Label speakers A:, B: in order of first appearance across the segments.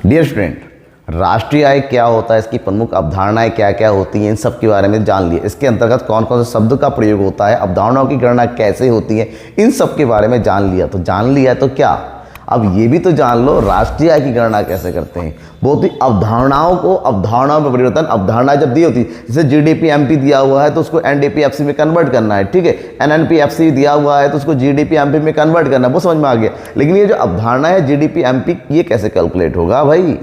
A: Dear student, राष्ट्रीय आय क्या होता है, इसकी प्रमुख अवधारणाएं क्या क्या होती हैं, इन सब के बारे में जान लिए। इसके अंतर्गत कौन कौन से शब्द का प्रयोग होता है, अवधारणाओं की गणना कैसे होती है, इन सब के बारे में जान लिया। तो जान लिया तो क्या, अब ये भी तो जान लो राष्ट्रीय आय की गणना कैसे करते हैं। बहुत ही अवधारणाओं में परिवर्तन, अवधारणा जब दी होती है, जैसे जीडीपी एमपी दिया हुआ है तो उसको एनडीपीएफसी में कन्वर्ट करना है, ठीक है। एनएनपीएफसी दिया हुआ है तो उसको जीडीपी एमपी में कन्वर्ट करना है, वो समझ में आ गया। लेकिन ये जो अवधारणा है जीडीपी एमपी, ये कैसे कैलकुलेट होगा भाई,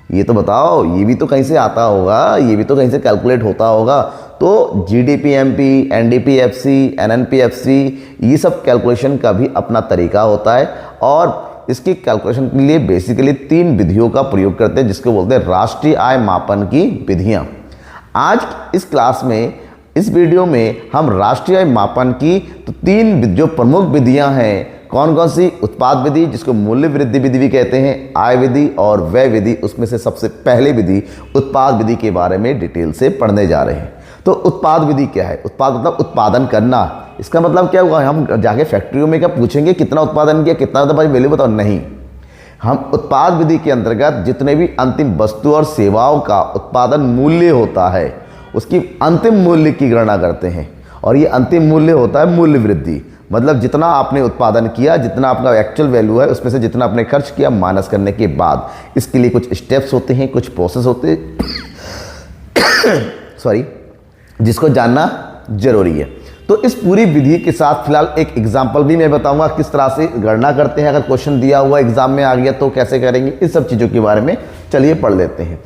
A: ये तो बताओ। ये भी तो कहीं से आता होगा, ये भी तो कहीं से कैलकुलेट होता होगा। तो जीडीपी एमपी, एनडीपीएफसी, एनएनपीएफसी, ये सब कैलकुलेशन का भी अपना तरीका होता है। और इसकी कैलकुलेशन के लिए बेसिकली 3 विधियों का प्रयोग करते हैं, जिसको बोलते हैं राष्ट्रीय आय मापन की विधियां। आज इस क्लास में, इस वीडियो में हम राष्ट्रीय आय मापन की तो 3 जो प्रमुख विधियां हैं, कौन कौन सी, उत्पाद विधि जिसको मूल्य वृद्धि विधि भी कहते हैं, आय विधि और व्यय विधि, उसमें से सबसे पहली विधि उत्पाद विधि के बारे में डिटेल से पढ़ने जा रहे हैं। तो उत्पाद विधि क्या है? उत्पाद मतलब उत्पादन करना। इसका मतलब क्या हुआ, हम जाके फैक्ट्रियों में क्या पूछेंगे कितना उत्पादन किया, कितना तो भाई वैल्यू बताओ, नहीं। हम उत्पाद विधि के अंतर्गत जितने भी अंतिम वस्तु और सेवाओं का उत्पादन मूल्य होता है, उसकी अंतिम मूल्य की गणना करते हैं। और ये अंतिम मूल्य होता है मूल्य वृद्धि, मतलब जितना आपने उत्पादन किया, जितना आपका एक्चुअल वैल्यू है, उसमें से जितना आपने खर्च किया माइनस करने के बाद। इसके लिए कुछ स्टेप्स होते हैं, कुछ प्रोसेस होते हैं सॉरी, जिसको जानना जरूरी है। तो इस पूरी विधि के साथ फिलहाल एक एग्जाम्पल भी मैं बताऊंगा किस तरह से गणना करते हैं। अगर क्वेश्चन दिया हुआ एग्जाम में आ गया तो कैसे करेंगे, इस सब चीज़ों के बारे में चलिए पढ़ लेते हैं।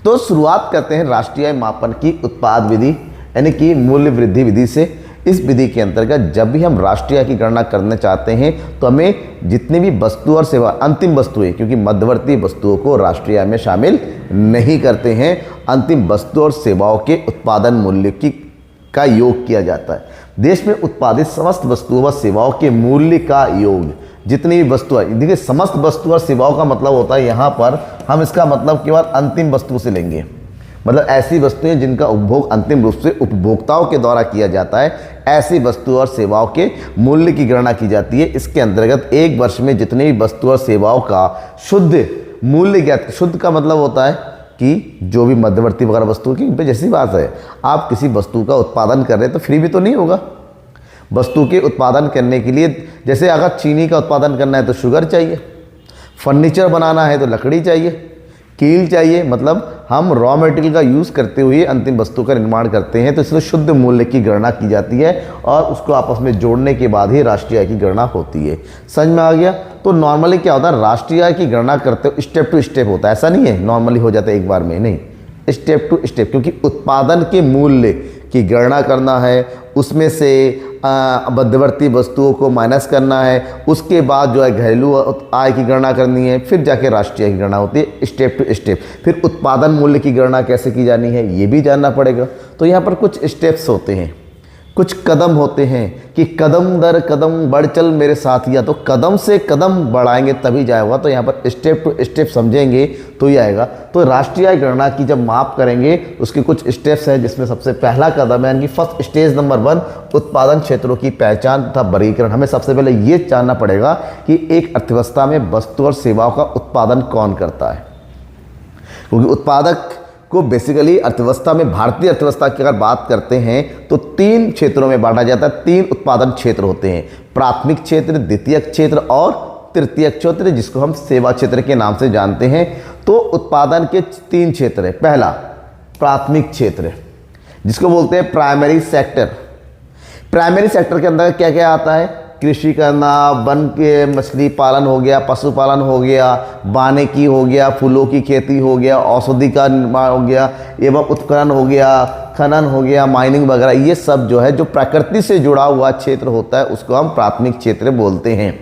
A: तो शुरुआत करते हैं राष्ट्रीय आय मापन की उत्पाद विधि यानी कि मूल्य वृद्धि विधि से। इस विधि के अंतर्गत जब भी हम राष्ट्रीय आय की गणना करना चाहते हैं तो हमें जितनी भी वस्तु और सेवा, अंतिम वस्तुएं, क्योंकि मध्यवर्ती वस्तुओं को राष्ट्रीय आय में शामिल नहीं करते हैं, अंतिम वस्तु और सेवाओं के उत्पादन मूल्य का योग किया जाता है। देश में उत्पादित समस्त वस्तुओं व सेवाओं के मूल्य का योग, जितनी भी वस्तु है, देखिए समस्त वस्तु और सेवाओं का मतलब होता है, यहाँ पर हम इसका मतलब केवल अंतिम वस्तु से लेंगे, मतलब ऐसी वस्तुएं जिनका उपभोग अंतिम रूप से उपभोक्ताओं के द्वारा किया जाता है, ऐसी वस्तु और सेवाओं के मूल्य की गणना की जाती है। इसके अंतर्गत एक वर्ष में जितनी भी वस्तु और सेवाओं का शुद्ध मूल्य ज्ञात, शुद्ध का मतलब होता है कि जो भी मध्यवर्ती वगैरह वस्तु की, जैसी बात है आप किसी वस्तु का उत्पादन कर रहे हैं तो फ्री भी तो नहीं होगा। वस्तु के उत्पादन करने के लिए, जैसे अगर चीनी का उत्पादन करना है तो शुगर चाहिए, फर्नीचर बनाना है तो लकड़ी चाहिए, कील चाहिए, मतलब हम रॉ मटेरियल का यूज़ करते हुए अंतिम वस्तु का निर्माण करते हैं। तो इसमें शुद्ध मूल्य की गणना की जाती है और उसको आपस में जोड़ने के बाद ही राष्ट्रीय आय की गणना होती है। समझ में आ गया? तो नॉर्मली क्या होता है, राष्ट्रीय आय की गणना करते हो स्टेप टू स्टेप होता है, ऐसा नहीं है नॉर्मली हो जाता है एक बार में, नहीं, स्टेप टू स्टेप, क्योंकि उत्पादन के मूल्य की गणना करना है, उसमें से मध्यवर्ती वस्तुओं को माइनस करना है, उसके बाद जो है घरेलू आय की गणना करनी है, फिर जाके राष्ट्रीय आय की गणना होती है स्टेप टू स्टेप। फिर उत्पादन मूल्य की गणना कैसे की जानी है ये भी जानना पड़ेगा। तो यहाँ पर कुछ स्टेप्स होते हैं, कुछ कदम होते हैं कि कदम दर कदम बढ़ चल मेरे साथिया, तो कदम से कदम बढ़ाएंगे तभी जाएगा। तो यहाँ पर स्टेप टू स्टेप समझेंगे तो ही आएगा। तो राष्ट्रीय आय गणना की जब माप करेंगे उसके कुछ स्टेप्स हैं, जिसमें सबसे पहला कदम है यानी कि फर्स्ट स्टेज नंबर 1, उत्पादन क्षेत्रों की पहचान तथा वर्गीकरण। हमें सबसे पहले ये जानना पड़ेगा कि एक अर्थव्यवस्था में वस्तु और सेवाओं का उत्पादन कौन करता है, क्योंकि उत्पादक को बेसिकली अर्थव्यवस्था में, भारतीय अर्थव्यवस्था की अगर बात करते हैं तो 3 क्षेत्रों में बांटा जाता है। 3 उत्पादन क्षेत्र होते हैं, प्राथमिक क्षेत्र, द्वितीयक क्षेत्र और तृतीयक क्षेत्र, जिसको हम सेवा क्षेत्र के नाम से जानते हैं। तो उत्पादन के 3 क्षेत्र है। पहला प्राथमिक क्षेत्र, जिसको बोलते हैं प्राइमरी सेक्टर। प्राइमरी सेक्टर के अंदर क्या क्या आता है, कृषि करना, वन के मछली पालन हो गया, पशुपालन हो गया, वानिकी हो गया, फूलों की खेती हो गया, औषधि का निर्माण हो गया, एवं उत्खनन हो गया, खनन हो गया, माइनिंग वगैरह, ये सब जो है जो प्रकृति से जुड़ा हुआ क्षेत्र होता है उसको हम प्राथमिक क्षेत्र बोलते हैं।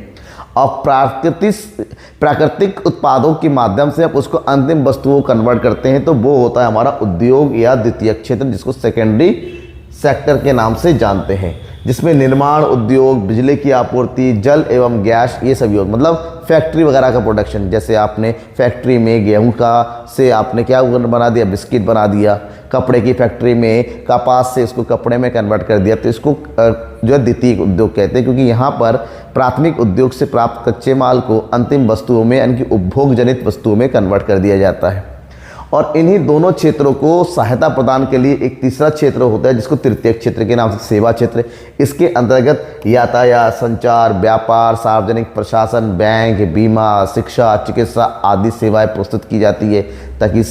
A: और प्राकृतिक उत्पादों के माध्यम से आप उसको अंतिम वस्तुओं को कन्वर्ट करते हैं तो वो होता है हमारा उद्योग या द्वितीयक क्षेत्र, जिसको सेकेंडरी सेक्टर के नाम से जानते हैं। जिसमें निर्माण उद्योग, बिजली की आपूर्ति, जल एवं गैस, ये सब योग मतलब फैक्ट्री वगैरह का प्रोडक्शन। जैसे आपने फैक्ट्री में गेहूं का से आपने क्या बना दिया, बिस्किट बना दिया। कपड़े की फैक्ट्री में कपास से इसको कपड़े में कन्वर्ट कर दिया, तो इसको जो है द्वितीय उद्योग कहते हैं, क्योंकि यहाँ पर प्राथमिक उद्योग से प्राप्त कच्चे माल को अंतिम वस्तुओं में यानी कि उपभोग जनित वस्तुओं में कन्वर्ट कर दिया जाता है। और इन्हीं दोनों क्षेत्रों को सहायता प्रदान के लिए एक तीसरा क्षेत्र होता है जिसको तृतीयक क्षेत्र के नाम से सेवा क्षेत्र। इसके अंतर्गत यातायात, संचार, व्यापार, सार्वजनिक प्रशासन, बैंक, बीमा, शिक्षा, चिकित्सा आदि सेवाएं प्रस्तुत की जाती है, ताकि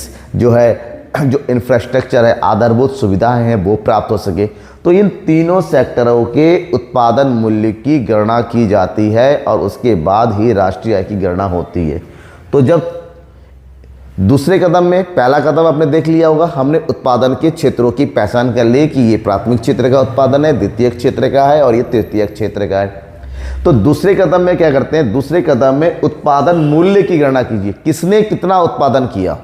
A: जो इंफ्रास्ट्रक्चर है, आधारभूत सुविधाएं हैं, वो प्राप्त हो सके। तो इन तीनों सेक्टरों के उत्पादन मूल्य की गणना की जाती है और उसके बाद ही राष्ट्रीय आय की गणना होती है। तो जब दूसरे कदम में, पहला कदम आपने देख लिया होगा, हमने उत्पादन के क्षेत्रों की पहचान कर ली कि ये प्राथमिक क्षेत्र का उत्पादन है, द्वितीयक क्षेत्र का है और ये तृतीयक क्षेत्र का है। तो दूसरे कदम में क्या करते हैं, दूसरे कदम में उत्पादन मूल्य की गणना कीजिए। किसने कितना उत्पादन किया,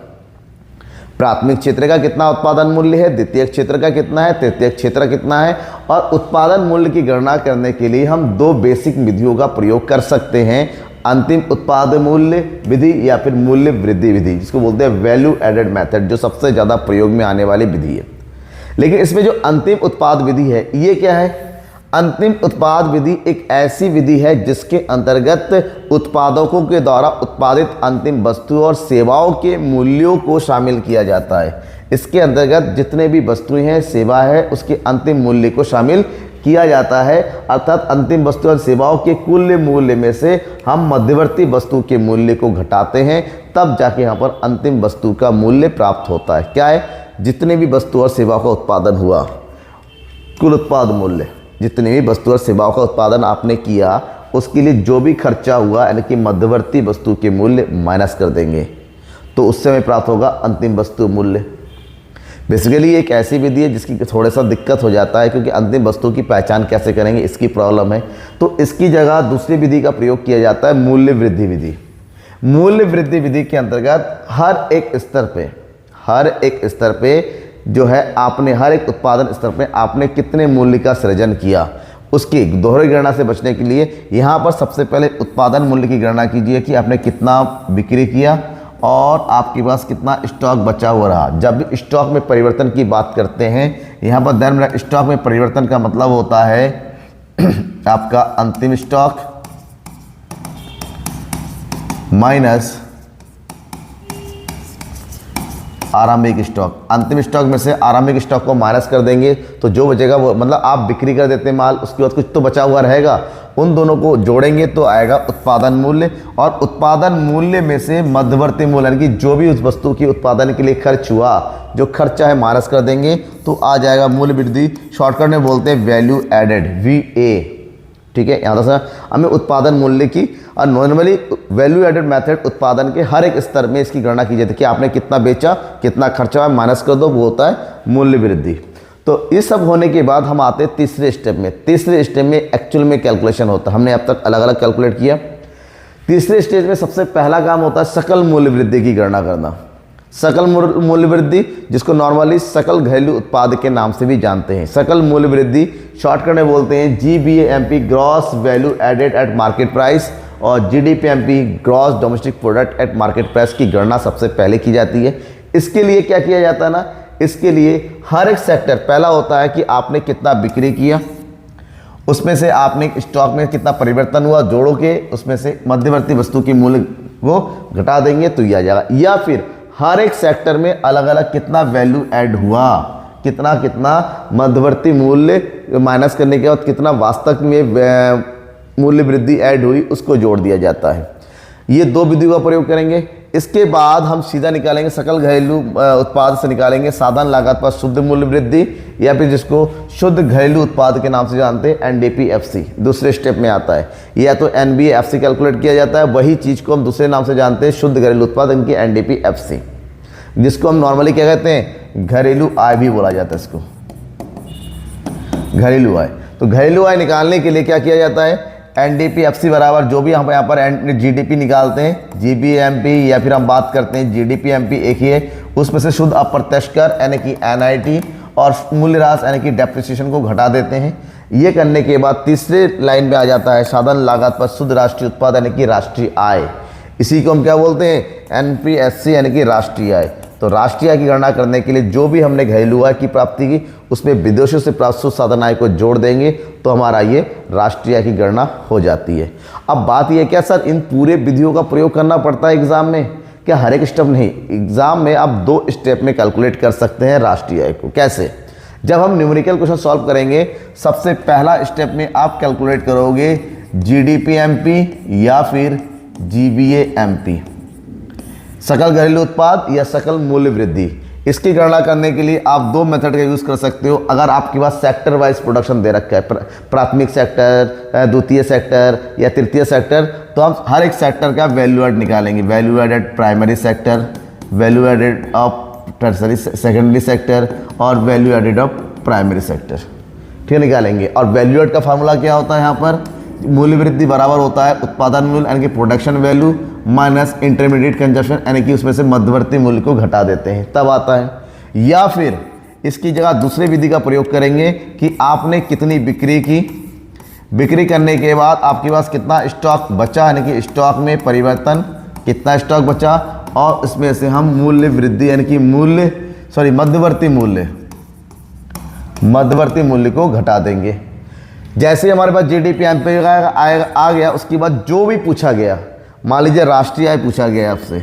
A: प्राथमिक क्षेत्र का कितना उत्पादन मूल्य है, द्वितीयक क्षेत्र का कितना है, तृतीयक क्षेत्र कितना है। और उत्पादन मूल्य की गणना करने के लिए हम दो बेसिक विधियों का प्रयोग कर सकते हैं, अंतिम उत्पाद मूल्य विधि या फिर मूल्य वृद्धि विधि, जिसको बोलते हैं वैल्यू एडेड मेथड, जो सबसे ज़्यादा प्रयोग में आने वाली विधि है। लेकिन इसमें जो अंतिम उत्पाद विधि है, ये क्या है, अंतिम उत्पाद विधि एक ऐसी विधि है जिसके अंतर्गत उत्पादकों के द्वारा उत्पादित अंतिम वस्तु और सेवाओं के मूल्यों को शामिल किया जाता है। इसके अंतर्गत जितने भी वस्तुएं हैं, सेवा है, उसके अंतिम मूल्य को शामिल किया जाता है। अर्थात अंतिम वस्तु और सेवाओं के कुल मूल्य में से हम मध्यवर्ती वस्तु के मूल्य को घटाते हैं, तब जाके यहाँ पर अंतिम वस्तु का मूल्य प्राप्त होता है। क्या है, जितने भी वस्तु और सेवाओं का उत्पादन हुआ, कुल उत्पाद मूल्य, जितनी भी वस्तु और सेवाओं का उत्पादन आपने किया, उसके लिए जो भी खर्चा हुआ यानी कि मध्यवर्ती वस्तु के मूल्य माइनस कर देंगे, तो उससे हमें प्राप्त होगा अंतिम वस्तु मूल्य। बेसिकली एक ऐसी विधि है जिसकी थोड़ा सा दिक्कत हो जाता है, क्योंकि अंतिम वस्तु की पहचान कैसे करेंगे इसकी प्रॉब्लम है। तो इसकी जगह दूसरी विधि का प्रयोग किया जाता है, मूल्य वृद्धि विधि। मूल्य वृद्धि विधि के अंतर्गत हर एक स्तर पे जो है आपने, हर एक उत्पादन स्तर पे आपने कितने मूल्य का सृजन किया, उसकी दोहरी गणना से बचने के लिए यहाँ पर सबसे पहले उत्पादन मूल्य की गणना कीजिए कि आपने कितना बिक्री किया और आपके पास कितना स्टॉक बचा हुआ रहा। जब भी स्टॉक में परिवर्तन की बात करते हैं, यहाँ पर ध्यान रखना, स्टॉक में परिवर्तन का मतलब होता है आपका अंतिम स्टॉक माइनस आरंभिक स्टॉक। अंतिम स्टॉक में से आरंभिक स्टॉक को माइनस कर देंगे तो जो बचेगा वो, मतलब आप बिक्री कर देते हैं माल, उसके बाद कुछ तो बचा हुआ रहेगा, उन दोनों को जोड़ेंगे तो आएगा उत्पादन मूल्य। और उत्पादन मूल्य में से मध्यवर्ती मूल्य यानी कि जो भी उस वस्तु की उत्पादन के लिए खर्च हुआ, जो खर्चा है माइनस कर देंगे तो आ जाएगा मूल्य वृद्धि। शॉर्टकट में बोलते हैं वैल्यू एडेड, VA। ठीक है, यहाँ से हमें उत्पादन मूल्य की, और नॉर्मली वैल्यू एडेड मेथड उत्पादन के हर एक स्तर में इसकी गणना की जाती है कि आपने कितना बेचा, कितना खर्चा हुआ, माइनस कर दो, वो होता है मूल्य वृद्धि। तो ये सब होने के बाद हम आते हैं तीसरे स्टेप में। तीसरे स्टेप में एक्चुअल में कैलकुलेशन होता है, हमने अब तक अलग अलग कैलकुलेट किया। तीसरे स्टेज में सबसे पहला काम होता है सकल मूल्य वृद्धि की गणना करना। सकल मूल्य वृद्धि, जिसको नॉर्मली सकल घरेलू उत्पाद के नाम से भी जानते हैं। सकल मूल्य वृद्धि शॉर्टकट में बोलते हैं GVAMP, gross value added at market price, और GDPMP, gross domestic product at market price की गणना सबसे पहले की जाती है। इसके लिए क्या किया जाता है ना, इसके लिए हर एक सेक्टर, पहला होता है कि आपने कितना बिक्री किया, उसमें से आपने स्टॉक में कितना परिवर्तन हुआ, जोड़ो के उसमें से मध्यवर्ती वस्तु के मूल्य को घटा देंगे तो यह आ जाएगा। या फिर हर एक सेक्टर में अलग अलग कितना वैल्यू ऐड हुआ, कितना मध्यवर्ती मूल्य माइनस करने के बाद कितना वास्तव में मूल्य वृद्धि ऐड हुई, उसको जोड़ दिया जाता है। ये दो विधियों का प्रयोग करेंगे। इसके बाद हम सीधा निकालेंगे, सकल घरेलू उत्पाद से निकालेंगे साधारण लागत पर शुद्ध मूल्य वृद्धि, या फिर जिसको शुद्ध घरेलू उत्पाद के नाम से जानते हैं NDPFC, दूसरे स्टेप में आता है। या तो NBFC कैलकुलेट किया जाता है, वही चीज़ को हम दूसरे नाम से जानते हैं शुद्ध घरेलू उत्पाद, इनकी NDPFC, जिसको हम नॉर्मली क्या कहते हैं, घरेलू आय भी बोला जाता है इसको, घरेलू आय। तो घरेलू आय निकालने के लिए क्या किया जाता है, NDPFC बराबर जो भी हम यहाँ पर GDP निकालते हैं, GVAMP, या फिर हम बात करते हैं GDPMP एक ही है, उसमें से शुद्ध अप्रत्यक्ष कर यानी कि NIT और मूल्यह्रास यानी कि डेप्रिसिएशन को घटा देते हैं। ये करने के बाद तीसरे लाइन में आ जाता है साधन लागत पर शुद्ध राष्ट्रीय उत्पाद यानी कि राष्ट्रीय आय। इसी को हम क्या बोलते हैं, NPSC यानी कि राष्ट्रीय आय। तो राष्ट्रीय आय की गणना करने के लिए जो भी हमने घरेलू आय की प्राप्ति की उसमें विदेशों से प्राप्त शुद्ध साधन आय को जोड़ देंगे तो हमारा ये राष्ट्रीय आय की गणना हो जाती है। अब बात यह क्या सर, इन पूरे विधियों का प्रयोग करना पड़ता है एग्जाम में? क्या हर एक स्टेप नहीं, एग्जाम में आप 2 स्टेप में कैलकुलेट कर सकते हैं राष्ट्रीय आय को। कैसे? जब हम न्यूमेरिकल क्वेश्चन सॉल्व करेंगे सबसे पहला स्टेप में आप कैलकुलेट करोगे GDP MP या फिर GVA MP, सकल घरेलू उत्पाद या सकल मूल्य वृद्धि। इसकी गणना करने के लिए आप 2 मेथड का यूज़ कर सकते हो। अगर आपके पास सेक्टर वाइज प्रोडक्शन दे रखा है, प्राथमिक सेक्टर, द्वितीय सेक्टर या तृतीय सेक्टर, तो हम हर एक सेक्टर का वैल्यू एड निकालेंगे। Value added primary sector, value added of tertiary secondary sector और value added of primary sector, ठीक है, निकालेंगे। और वैल्यू एड का फार्मूला क्या होता है यहाँ पर, मूल्य वृद्धि बराबर होता है उत्पादन मूल्य यानी कि production value minus intermediate consumption यानी कि उसमें से मध्यवर्ती मूल्य को घटा देते हैं, तब आता है। या फिर इसकी जगह दूसरी विधि का प्रयोग करेंगे कि आपने कितनी बिक्री की, बिक्री करने के बाद आपके पास कितना स्टॉक बचा यानी कि स्टॉक में परिवर्तन, कितना स्टॉक बचा, और इसमें से हम मूल्य वृद्धि यानी कि मध्यवर्ती मूल्य को घटा देंगे। जैसे हमारे पास GDP MP आ गया, उसके बाद जो भी पूछा गया, मान लीजिए राष्ट्रीय आय पूछा गया आपसे,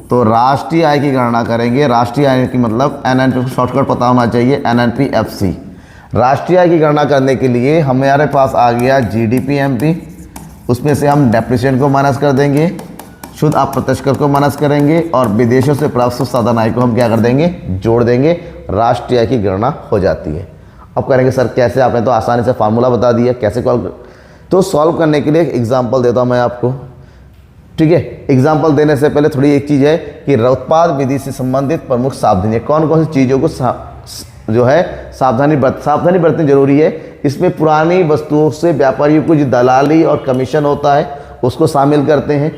A: तो राष्ट्रीय आय की गणना करेंगे। राष्ट्रीय आय की मतलब NNP, शॉर्टकट पता होना चाहिए, NNPFC। राष्ट्रीय आय की गणना करने के लिए हमारे पास आ गया GDP MP, उसमें से हम डेप्रिसिएशन को माइनस कर देंगे, शुद्ध अप्रत्यक्ष कर को माइनस करेंगे और विदेशों से प्राप्त शुद्ध साधन आय को हम क्या कर देंगे, जोड़ देंगे। राष्ट्रीय आय की गणना हो जाती है। अब करेंगे सर कैसे, आपने तो आसानी से फार्मूला बता दिया, कैसे कॉल, तो सॉल्व करने के लिए एक एग्जाम्पल देता हूँ मैं आपको, ठीक है। एग्जाम्पल देने से पहले थोड़ी एक चीज़ है कि उत्पाद विधि से संबंधित प्रमुख सावधानी, कौन कौन सी चीज़ों को जो है सावधानी बरतनी जरूरी है। इसमें पुरानी वस्तुओं से व्यापारियों को जो दलाली और कमीशन होता है उसको शामिल करते हैं।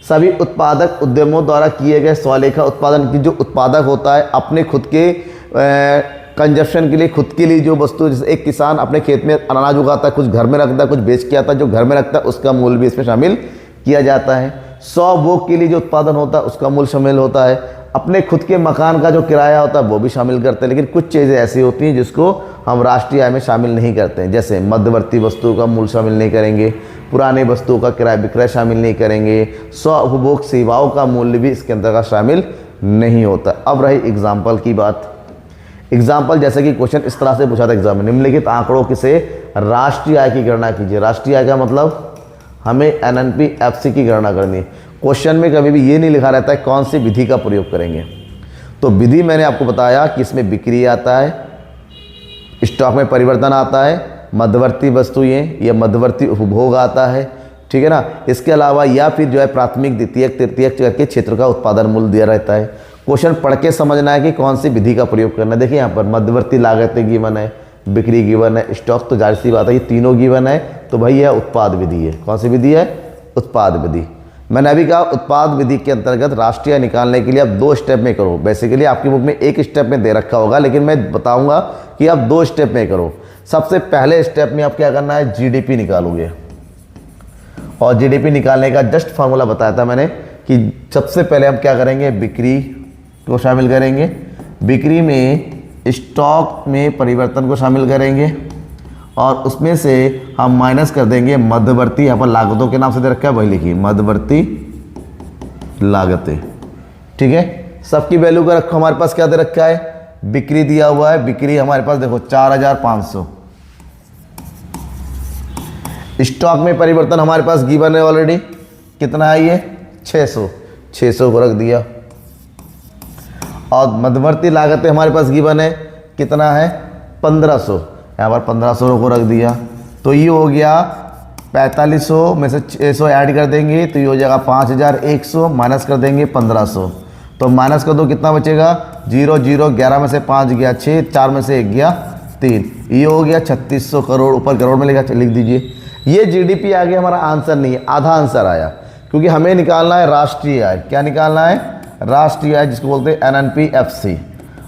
A: सभी उत्पादक उद्यमों द्वारा किए गए स्वलेखा उत्पादन की जो उत्पादक होता है अपने खुद के कंजप्शन के लिए, खुद के लिए जो वस्तु, जैसे एक किसान अपने खेत में अनाज उगाता है, कुछ घर में रखता है, कुछ बेच के आता है, जो घर में रखता है उसका मूल्य भी इसमें शामिल किया जाता है। 100 भोग के लिए जो उत्पादन होता है उसका मूल्य शामिल होता है। अपने खुद के मकान का जो किराया होता है वो भी शामिल करते हैं। लेकिन कुछ चीज़ें ऐसी होती हैं जिसको हम राष्ट्रीय आय में शामिल नहीं करते हैं, जैसे मध्यवर्ती वस्तुओं का मूल्य शामिल नहीं करेंगे, पुराने वस्तुओं का किराया विक्रय शामिल नहीं करेंगे, उपभोग सेवाओं का मूल्य भी इसके अंतर्गत शामिल नहीं होता। अब रही एग्जाम्पल की बात। एग्जाम्पल जैसे कि क्वेश्चन इस तरह से पूछा था एग्जाम में, निम्नलिखित आंकड़ों से राष्ट्रीय आय की गणना कीजिए। राष्ट्रीय आय का मतलब हमें NNPFC की गणना करनी है। क्वेश्चन में कभी भी ये नहीं लिखा रहता है कौन सी विधि का प्रयोग करेंगे। तो विधि मैंने आपको बताया कि इसमें बिक्री आता है, स्टॉक में परिवर्तन आता है, मध्यवर्ती वस्तुएं या मध्यवर्ती उपभोग आता है, ठीक है ना। इसके अलावा या फिर जो है प्राथमिक, द्वितीयक, तृतीयक करके क्षेत्र का उत्पादन मूल्य दिया रहता है। क्वेश्चन पढ़ के समझना है कि कौन सी विधि का प्रयोग करना है। देखिए यहाँ पर मध्यवर्ती लागतें गिवन है, बिक्री गिवन है, स्टॉक तो जाहिर सी बात है ये तीनों गिवन है, तो भाई यह उत्पाद विधि है। कौन सी विधि है? उत्पाद विधि। मैंने अभी कहा उत्पाद विधि के अंतर्गत राष्ट्रीय आय निकालने के लिए आप 2 स्टेप में करो। बेसिकली आपकी बुक में 1 स्टेप में दे रखा होगा, लेकिन मैं बताऊंगा कि आप 2 स्टेप में करो। सबसे पहले स्टेप में आप क्या करना है, GDP निकालोगे। और GDP निकालने का जस्ट फार्मूला बताया था मैंने कि सबसे पहले हम क्या करेंगे, बिक्री को शामिल करेंगे, बिक्री में स्टॉक में परिवर्तन को शामिल करेंगे और उसमें से हम माइनस कर देंगे मध्यवर्ती, यहाँ पर लागतों के नाम से दे रखा है वही लिखिए, मध्यवर्ती लागतें, ठीक है। सबकी वैल्यू का रखो, हमारे पास क्या दे रखा है, बिक्री दिया हुआ है। बिक्री हमारे पास देखो 4500। स्टॉक में परिवर्तन हमारे पास गिवन है ऑलरेडी, कितना है ये 600 को रख दिया। और मध्यवर्ती लागतें हमारे पास गिवन है, कितना है 1500, यहाँ पर 1500 को रख दिया। तो ये हो गया 4500 में से 600 ऐड कर देंगे तो ये हो जाएगा 5100, माइनस कर देंगे 1500। तो माइनस कर दो कितना बचेगा, 0 0, 11 में से 5 गया 6, 4 में से 1 गया 3, ये हो गया 3600 करोड़। ऊपर करोड़ में लिख दीजिए। ये GDP आ गया, हमारा आंसर नहीं है, आधा आंसर आया, क्योंकि हमें निकालना है राष्ट्रीय आय। क्या निकालना है, राष्ट्रीय आय, जिसको बोलते हैं NNPFC।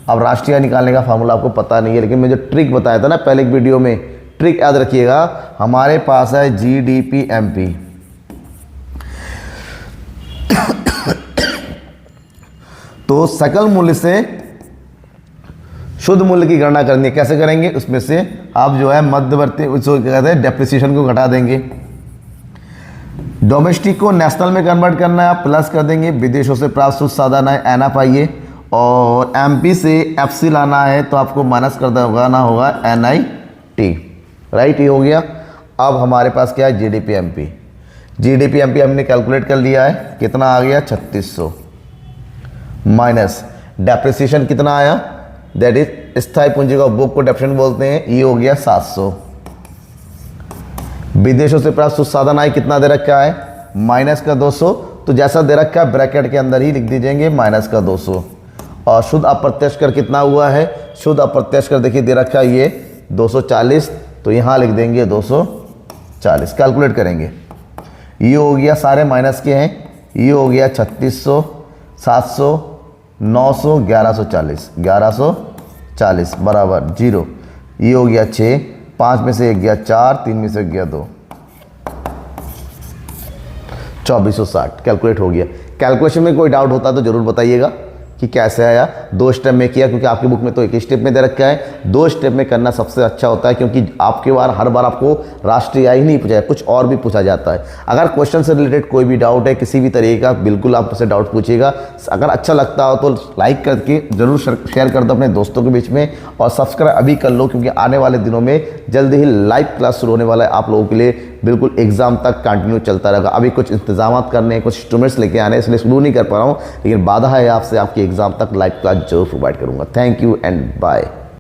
A: अब राष्ट्रीय आय निकालने का फार्मूला आपको पता नहीं है, लेकिन मैं जो ट्रिक बताया था ना पहले एक वीडियो में ट्रिक याद रखिएगा, हमारे पास है जीडीपी एमपी, तो सकल मूल्य से शुद्ध मूल्य की गणना करनी है। कैसे करेंगे? उसमें से आप जो है मध्यवर्ती उसको कहते हैं डेप्रिसिएशन को घटा देंगे, डोमेस्टिक को नेशनल में कन्वर्ट करना है, आप प्लस कर देंगे, विदेशों से प्राप्त शुद्ध साधन है एन आप आइए, और एमपी से एफसी लाना है तो आपको माइनस कर देना होगा एन आई टी, राइट। ये हो गया। अब हमारे पास क्या है? GDP MP. जीडीपी एमपी हमने कैलकुलेट कर लिया है, कितना आ गया? 3600 माइनस डेप्रिसिएशन कितना आया? दैट इज स्थायी पूंजी का उपभोग को डेप्रिसिएशन बोलते हैं, ये हो गया 700। विदेशों से प्राप्त शुद्ध साधन आय कितना दे रखा है? माइनस का 200, तो जैसा दे रखा है ब्रैकेट के अंदर ही लिख दीजिएंगे माइनस का 200। और शुद्ध अप्रत्यक्ष कर कितना हुआ है? शुद्ध अप्रत्यक्ष कर देखिए दे रखा है ये 240, तो यहाँ लिख देंगे 240, कैलकुलेट करेंगे। ये हो गया, सारे माइनस के हैं, ये हो गया 3600, 700, 900, 1140, 1140 बराबर 0। ये हो गया 6, 5 में से 1 गया 4, 3 में से 1 गया 2, 2460 कैलकुलेट हो गया। कैलकुलेशन में कोई डाउट होता है तो ज़रूर बताइएगा कि कैसे आया। 2 स्टेप में किया क्योंकि आपकी बुक में तो 1 स्टेप में दे रखा है, 2 स्टेप में करना सबसे अच्छा होता है, क्योंकि आपके हर बार आपको राष्ट्रीय आय ही नहीं पूछा है, कुछ और भी पूछा जाता है। अगर क्वेश्चन से रिलेटेड कोई भी डाउट है किसी भी तरीके का, बिल्कुल आप उससे डाउट पूछिएगा। अगर अच्छा लगता हो तो लाइक करके ज़रूर शेयर कर दो अपने दोस्तों के बीच में, और सब्सक्राइब अभी कर लो, क्योंकि आने वाले दिनों में जल्दी ही लाइव क्लास शुरू होने वाला है आप लोगों के लिए, बिल्कुल एग्जाम तक कंटिन्यू चलता रहेगा। अभी कुछ इंतजाम करने हैं, कुछ इंस्ट्रूमेंट्स लेके आने हैं, इसलिए शुरू नहीं कर पा रहा हूँ, लेकिन वादा है आपसे आपकी एग्जाम तक लाइव क्लास जरूर प्रोवाइड करूँगा। Thank you and bye.